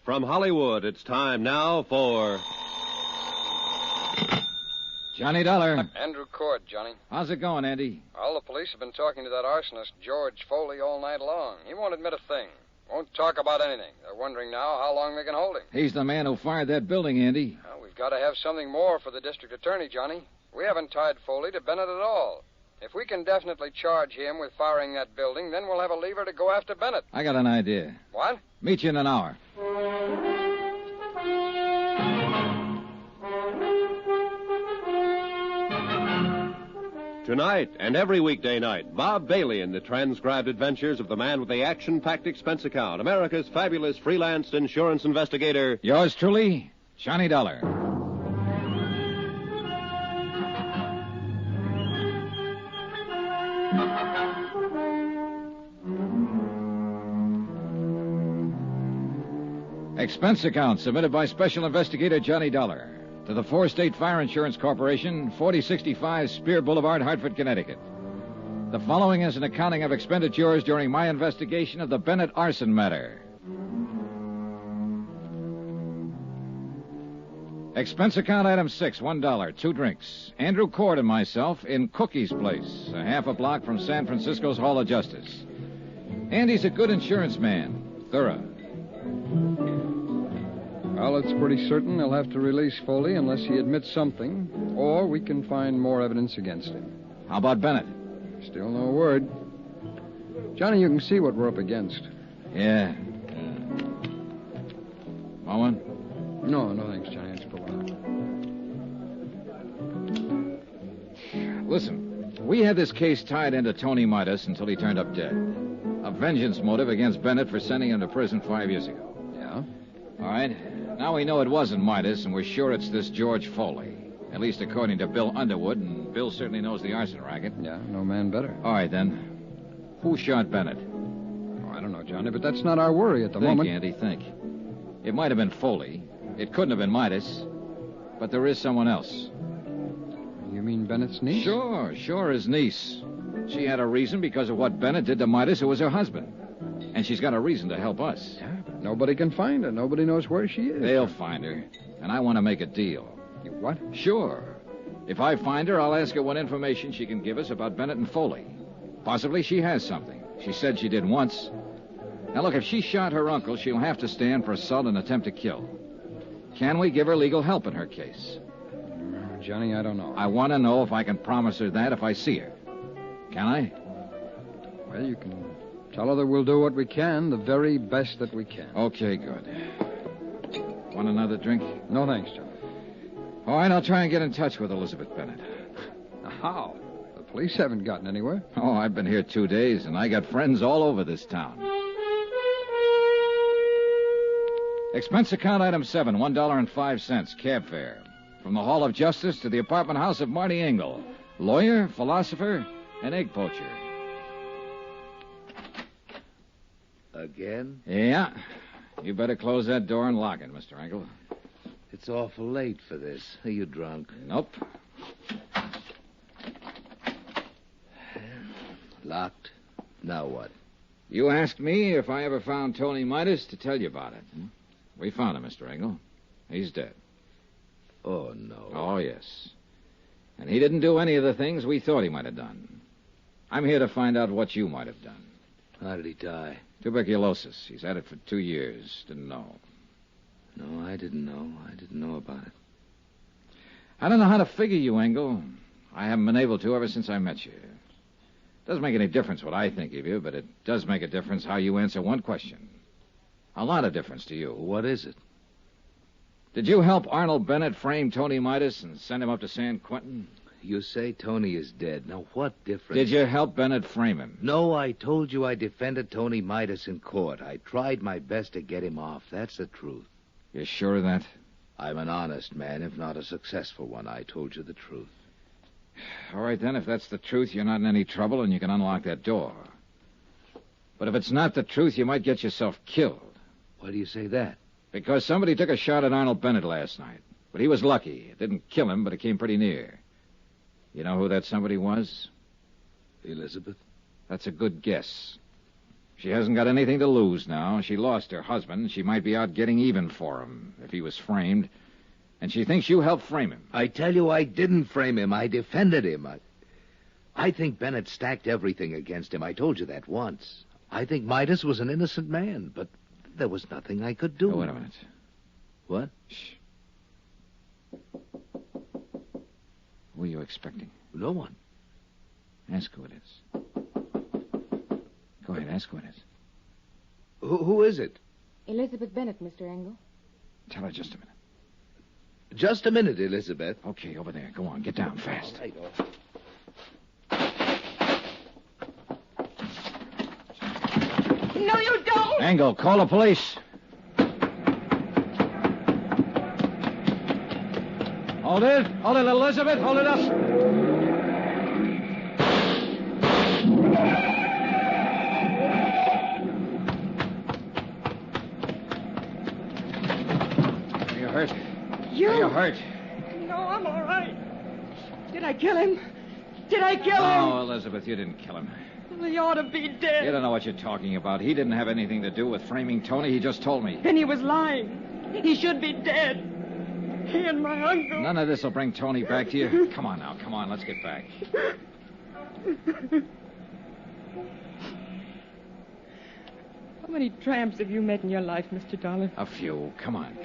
From Hollywood, it's time now for... Johnny Dollar. Andrew Cord, Johnny. How's it going, Andy? All the police have been talking to that arsonist, George Foley, all night long. He won't admit a thing. Won't talk about anything. They're wondering now how long they can hold him. He's the man who fired that building, Andy. Well, we've got to have something more for the district attorney, Johnny. We haven't tied Foley to Bennett at all. If we can definitely charge him with firing that building, then we'll have a lever to go after Bennett. I got an idea. What? Meet you in an hour. Tonight and every weekday night, Bob Bailey in the transcribed adventures of the man with the action-packed expense account, America's fabulous freelance insurance investigator. Yours truly, Johnny Dollar. Expense account submitted by Special Investigator Johnny Dollar to the Four-State Fire Insurance Corporation, 4065 Spear Boulevard, Hartford, Connecticut. The following is an accounting of expenditures during my investigation of the Bennett arson matter. Expense account item 6, $1, 2 drinks. Andrew Cord and myself in Cookie's Place, a half a block from San Francisco's Hall of Justice. Andy's a good insurance man, thorough. Well, it's pretty certain they'll have to release Foley unless he admits something, or we can find more evidence against him. How about Bennett? Still no word. Johnny, you can see what we're up against. Yeah. Want one? No, thanks, Johnny. It's for a while. Listen, we had this case tied into Tony Midas until he turned up dead. A vengeance motive against Bennett for sending him to prison 5 years ago. Yeah? All right. Now we know it wasn't Midas, and we're sure it's this George Foley. At least according to Bill Underwood, and Bill certainly knows the arson racket. Yeah, no man better. All right, then. Who shot Bennett? Oh, I don't know, Johnny, but that's not our worry at the moment. Think, Andy, think. It might have been Foley. It couldn't have been Midas. But there is someone else. You mean Bennett's niece? Sure, his niece. She had a reason because of what Bennett did to Midas, who was her husband. And she's got a reason to help us. Yeah, but nobody can find her. Nobody knows where she is. They'll find her. And I want to make a deal. You what? Sure. If I find her, I'll ask her what information she can give us about Bennett and Foley. Possibly she has something. She said she did once. Now, look, if she shot her uncle, she'll have to stand for assault and attempt to kill. Can we give her legal help in her case? Johnny, I don't know. I want to know if I can promise her that if I see her. Can I? Well, you can tell her that we'll do what we can, the very best that we can. Okay, good. Want another drink? No, thanks, Johnny. All right, I'll try and get in touch with Elizabeth Bennett. How? The police haven't gotten anywhere. Oh, I've been here 2 days, and I got friends all over this town. Expense account item 7, $1.05, cab fare. From the Hall of Justice to the apartment house of Marty Engel, lawyer, philosopher, and egg poacher. Again? Yeah. You better close that door and lock it, Mr. Engel. It's awful late for this. Are you drunk? Nope. Locked? Now what? You asked me if I ever found Tony Midas to tell you about it. We found him, Mr. Engel. He's dead. Oh, no. Oh, yes. And he didn't do any of the things we thought he might have done. I'm here to find out what you might have done. How did he die? Tuberculosis. He's had it for 2 years. Didn't know. No, I didn't know. I didn't know about it. I don't know how to figure you, Engel. I haven't been able to ever since I met you. It doesn't make any difference what I think of you, but it does make a difference how you answer one question. A lot of difference to you. What is it? Did you help Arnold Bennett frame Tony Midas and send him up to San Quentin? You say Tony is dead. Now, what difference? Did you help Bennett frame him? No, I told you I defended Tony Midas in court. I tried my best to get him off. That's the truth. You sure of that? I'm an honest man, if not a successful one. I told you the truth. All right, then, if that's the truth, you're not in any trouble and you can unlock that door. But if it's not the truth, you might get yourself killed. Why do you say that? Because somebody took a shot at Arnold Bennett last night. But he was lucky. It didn't kill him, but it came pretty near. You know who that somebody was? Elizabeth? That's a good guess. She hasn't got anything to lose now. She lost her husband. She might be out getting even for him if he was framed. And she thinks you helped frame him. I tell you, I didn't frame him. I defended him. I think Bennett stacked everything against him. I told you that once. I think Midas was an innocent man, but there was nothing I could do. Oh, wait a minute. What? Shh. Who are you expecting? No one. Ask who it is. Go ahead, ask who it is. Who is it? Elizabeth Bennett, Mr. Engel. Tell her just a minute. Just a minute, Elizabeth. Okay, over there. Go on, get down fast. Right. No, you don't! Engel, call the police. Hold it, Elizabeth, hold it up. Hurt? You? Are you hurt? No, I'm all right. Did I kill him? Did I kill him? No, Elizabeth, you didn't kill him. Well, he ought to be dead. You don't know what you're talking about. He didn't have anything to do with framing Tony. He just told me. Then he was lying. He should be dead. He and my uncle. None of this will bring Tony back to you. Come on now, come on, let's get back. How many tramps have you met in your life, Mr. Dollar? A few. Come on.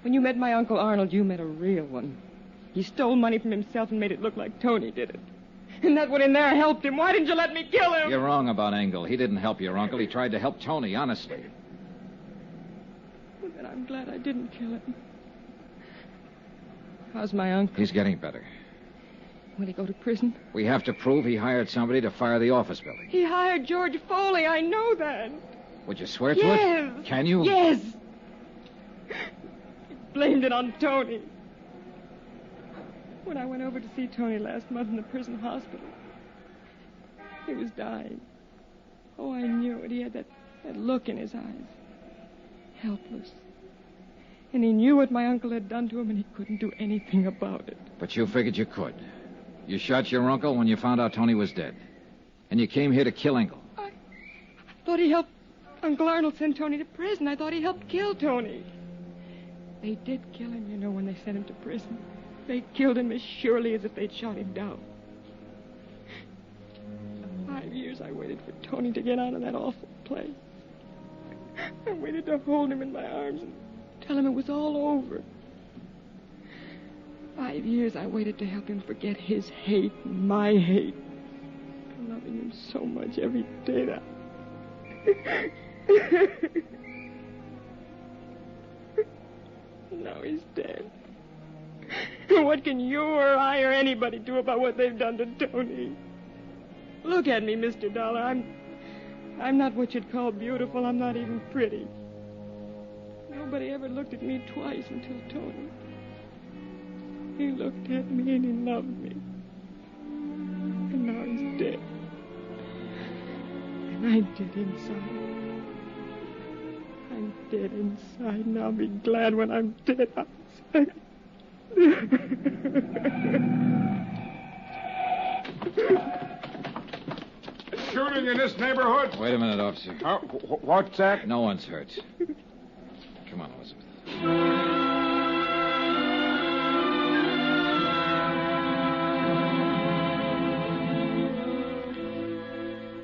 When you met my Uncle Arnold, you met a real one. He stole money from himself and made it look like Tony did it. And that one in there helped him. Why didn't you let me kill him? You're wrong about Engel. He didn't help your uncle. He tried to help Tony, honestly. Well, then I'm glad I didn't kill him. How's my uncle? He's getting better. Will he go to prison? We have to prove he hired somebody to fire the office building. He hired George Foley. I know that. Would you swear to Yes. it? Can you? Yes. He blamed it on Tony. When I went over to see Tony last month in the prison hospital, he was dying. Oh, I knew it. He had that look in his eyes. Helpless. And he knew what my uncle had done to him, and he couldn't do anything about it. But you figured you could. You shot your uncle when you found out Tony was dead. And you came here to kill Engel. I thought he helped Uncle Arnold send Tony to prison. I thought he helped kill Tony. They did kill him, you know, when they sent him to prison. They killed him as surely as if they'd shot him down. 5 years I waited for Tony to get out of that awful place. I waited to hold him in my arms and tell him it was all over. 5 years I waited to help him forget his hate and my hate. Loving him so much every day that... Now he's dead. What can you or I or anybody do about what they've done to Tony? Look at me, Mr. Dollar. I'm not what you'd call beautiful. I'm not even pretty. Nobody ever looked at me twice until Tony. He looked at me and he loved me. And now he's dead. And I'm dead inside. I'm dead inside, and I'll be glad when I'm dead outside. Shooting in this neighborhood? Wait a minute, officer. What's that? No one's hurt. Come on, Elizabeth.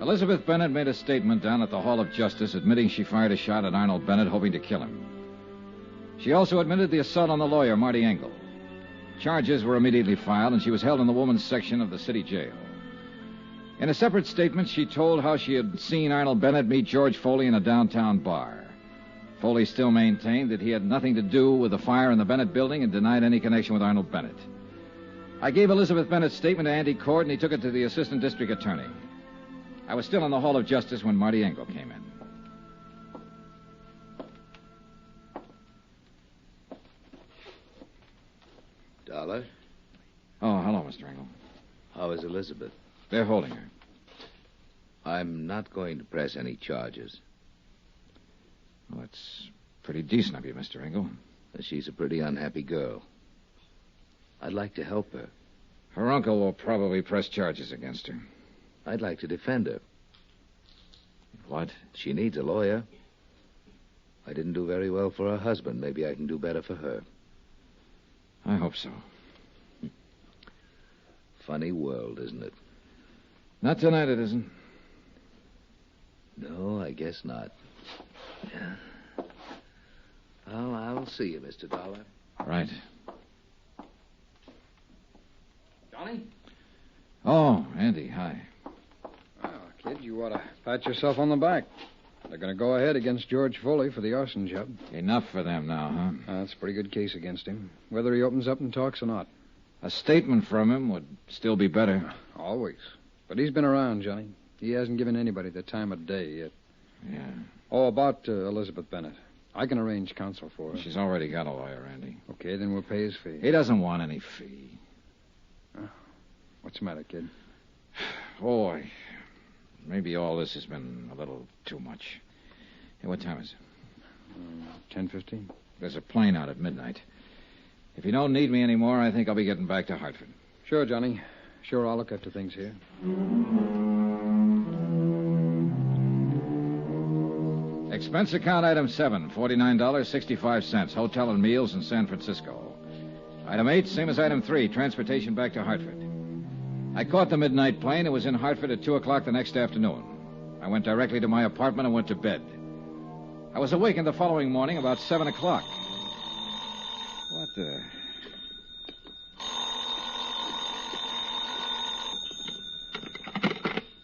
Elizabeth Bennett made a statement down at the Hall of Justice admitting she fired a shot at Arnold Bennett, hoping to kill him. She also admitted the assault on the lawyer, Marty Engel. Charges were immediately filed, and she was held in the women's section of the city jail. In a separate statement, she told how she had seen Arnold Bennett meet George Foley in a downtown bar. Foley still maintained that he had nothing to do with the fire in the Bennett building and denied any connection with Arnold Bennett. I gave Elizabeth Bennett's statement to Andy Cord, and he took it to the assistant district attorney. I was still in the Hall of Justice when Marty Engel came in. Dollar? Oh, hello, Mr. Engel. How is Elizabeth? They're holding her. I'm not going to press any charges. Well, that's pretty decent of you, Mr. Engel. She's a pretty unhappy girl. I'd like to help her. Her uncle will probably press charges against her. I'd like to defend her. What? She needs a lawyer. I didn't do very well for her husband. Maybe I can do better for her. I hope so. Funny world, isn't it? Not tonight, it isn't. No, I guess not. Yeah. Well, I'll see you, Mr. Dollar. Right. Johnny? Oh, Andy, hi. Well, kid, you ought to pat yourself on the back. They're going to go ahead against George Foley for the arson job. Enough for them now, huh? That's a pretty good case against him, whether he opens up and talks or not. A statement from him would still be better. Always. But he's been around, Johnny. He hasn't given anybody the time of day yet. Yeah. Oh, about Elizabeth Bennett. I can arrange counsel for her. She's already got a lawyer, Andy. Okay, then we'll pay his fee. He doesn't want any fee. What's the matter, kid? Boy, maybe all this has been a little too much. Hey, what time is it? 10:15. There's a plane out at midnight. If you don't need me anymore, I think I'll be getting back to Hartford. Sure, Johnny. Sure, I'll look after things here. Expense account item 7, $49.65. Hotel and meals in San Francisco. Item 8, same as item 3, transportation back to Hartford. I caught the midnight plane and was in Hartford at 2 o'clock the next afternoon. I went directly to my apartment and went to bed. I was awakened the following morning about 7 o'clock. What the...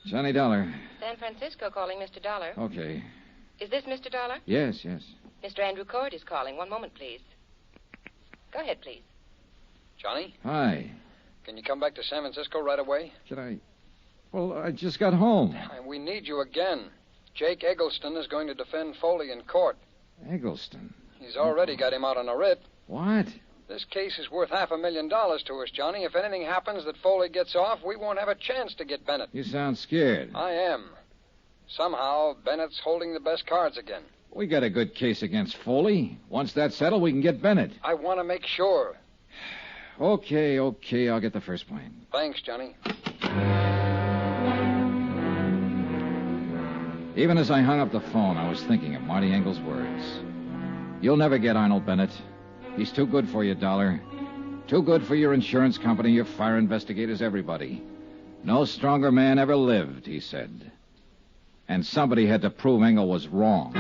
Johnny Dollar. San Francisco calling, Mr. Dollar. Okay. Is this Mr. Dollar? Yes, yes. Mr. Andrew Cord is calling. One moment, please. Go ahead, please. Johnny, Hi. can you come back to San Francisco right away? Should I... Well, I just got home. We need you again. Jake Eggleston is going to defend Foley in court. Eggleston. He's already got him out on a writ. What? This case is worth $500,000 to us, Johnny. If anything happens that Foley gets off, we won't have a chance to get Bennett. You sound scared. I am. Somehow, Bennett's holding the best cards again. We got a good case against Foley. Once that's settled, we can get Bennett. I want to make sure. Okay, I'll get the first plane. Thanks, Johnny. Even as I hung up the phone, I was thinking of Marty Engel's words. You'll never get Arnold Bennett. He's too good for you, Dollar. Too good for your insurance company, your fire investigators, everybody. No stronger man ever lived, he said. And somebody had to prove Engel was wrong.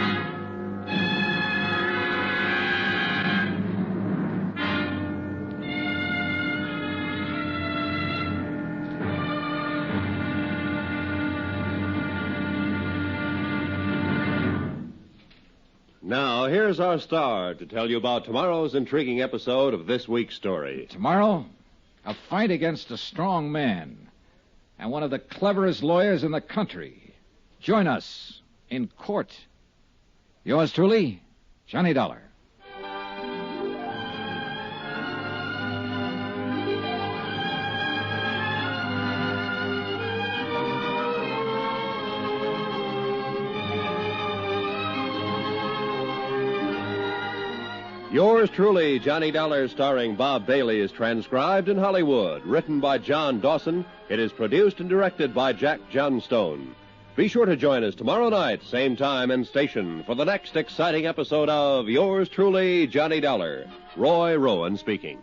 Now, here's our star to tell you about tomorrow's intriguing episode of this week's story. Tomorrow, a fight against a strong man and one of the cleverest lawyers in the country. Join us in court. Yours truly, Johnny Dollar. Yours truly, Johnny Dollar, starring Bob Bailey, is transcribed in Hollywood. Written by John Dawson, it is produced and directed by Jack Johnstone. Be sure to join us tomorrow night, same time and station, for the next exciting episode of Yours truly, Johnny Dollar. Roy Rowan speaking.